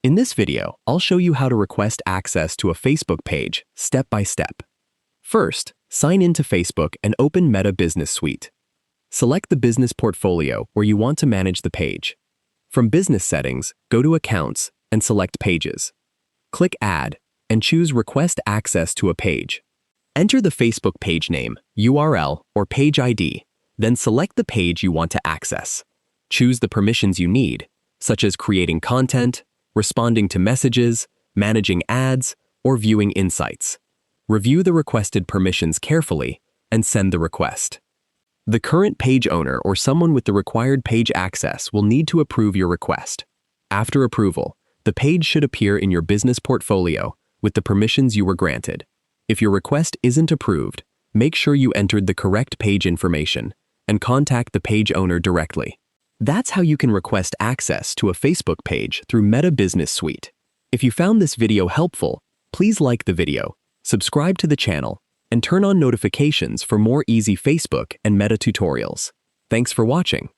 In this video, I'll show you how to request access to a Facebook page step by step. First, sign in to Facebook and open Meta Business Suite. Select the business portfolio where you want to manage the page. From Business Settings, go to Accounts and select Pages. Click Add and choose Request Access to a Page. Enter the Facebook page name, URL, or page ID, then select the page you want to access. Choose the permissions you need, such as creating content, responding to messages, managing ads, or viewing insights. Review the requested permissions carefully and send the request. The current page owner or someone with the required page access will need to approve your request. After approval, the page should appear in your business portfolio with the permissions you were granted. If your request isn't approved, make sure you entered the correct page information and contact the page owner directly. That's how you can request access to a Facebook page through Meta Business Suite. If you found this video helpful, please like the video, subscribe to the channel, and turn on notifications for more easy Facebook and Meta tutorials. Thanks for watching.